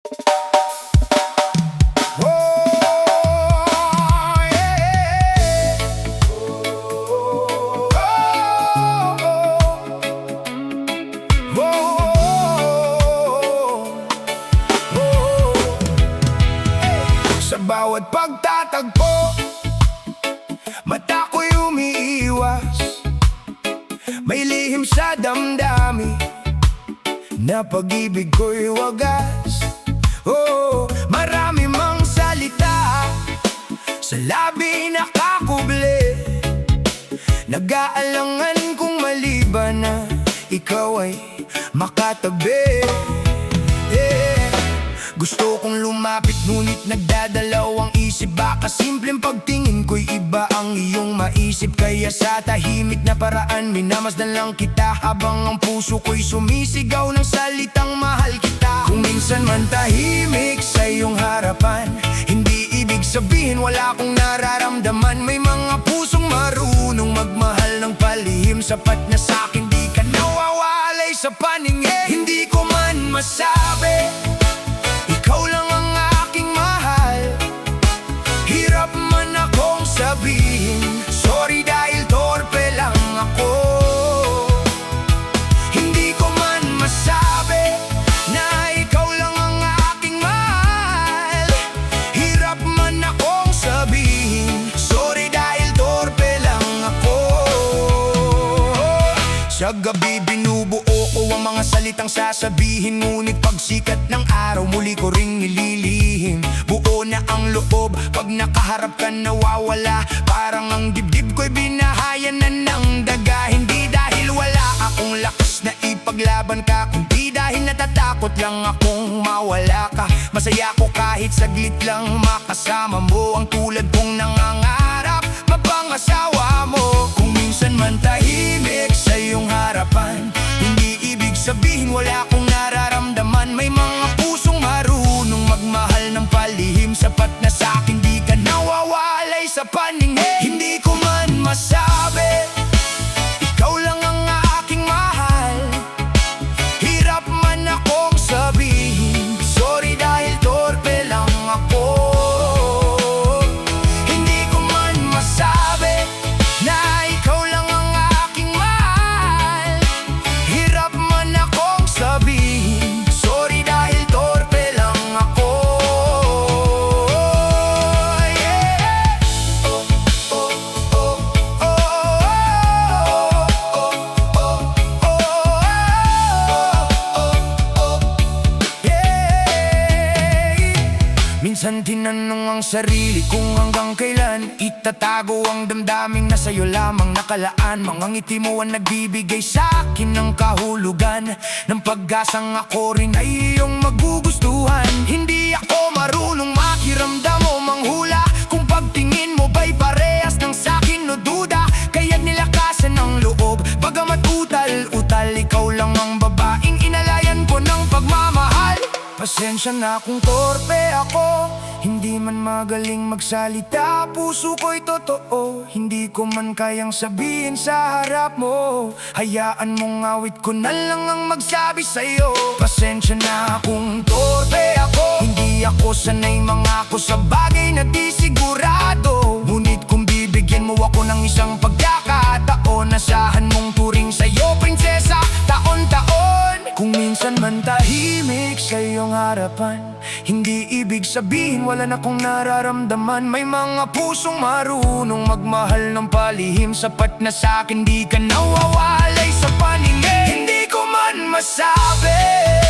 Sa bawat pagtatagpo, mata ko'y umiiwas. May lihim sa damdami na pag-ibig ko'y wagas. Marami mang salita sa labi nakakubli. Nag-aalangan kung maliban na ikaw ay makatabi. Gusto kong lumapit ngunit nagdadalawang isip. Baka simpleng pagtingin ko'y iba ang iyong maisip. Kaya sa tahimik na paraan minamasdan lang kita, habang ang puso ko'y sumisigaw ng salitang mahal kita. Kung minsan man tahimik sa iyong harapan, hindi ibig sabihin wala akong nararamdaman. May mga pusong marunong magmahal ng palihim. Sapat na sa'kin, di ka nawawalay sa paningin. Hindi ko man masabi ikaw lang ang aking mahal. Hirap man akong sabihin sorry dahil torpe lang ako. Hindi ko man masabi na ikaw lang ang aking mahal. Hirap man akong sabihin sorry dahil torpe lang ako. Sa gabi binubuo ko ang mga salitang sasabihin, ngunit pagsikat ng araw muli ko ring nililihim. Buo na ang loob pag nakaharap ka, nawawala. Parang ang dibdib ko'y binahayan na ng daga. Hindi dahil wala akong lakas na ipaglaban ka, kundi dahil natatakot lang akong mawala ka. Masaya ko kahit saglit lang makasama mo, ang tulad kong nangangarap mapangasawa mo. Kung minsan man tahimik sa iyong harapan, hindi ibig sabihin wala akong nararamdaman. May mga pusong marunong magmahal ng palihim. Sapat na sa'kin, di ka nawawalay sa paningin. Hindi ko man masabi ikaw lang ang aking mahal. Hirap man akong sabihin sorry dahil torpe lang ako. Hindi ko man masabi na ikaw lang ang aking mahal. Hirap man akong sabihin sorry dahil torpe lang ako. Minsan tinanong ang sarili kung hanggang kailan itatago ang damdaming na sa'yo lamang nakalaan. Mga ngiti mo ang nagbibigay sa'kin ng kahulugan, ng pag-asang ako rin ay iyong magugustuhan. Hindi ako marunong makiramdam o manghula kung pagtingin mo ba'y parehas ng sa'kin o duda. Kaya't nilakasan ng loob, bagamat utal-utal, ikaw lang ang babaeng inalayan ko ng pagmamahal. Pasensya na kung torpe ako, hindi man magaling magsalita. Puso ko'y totoo, hindi ko man kayang sabihin sa harap mo. Hayaan mong awit ko na lang ang magsabi sa'yo. Pasensya na kung torpe ako, hindi ako sanay mangako sa bagay na di sigurado. Ngunit kung bibigyan mo ako ng isang pagkakataon, asahan mong turing sa'yo prinsesa taon-taon. Kung minsan man tahimik sa iyong harapan, hindi ibig sabihin wala na akong nararamdaman. May mga pusong marunong magmahal ng palihim. Sapat na sa'kin, di ka nawawalay sa paningin. Hindi ko man masabi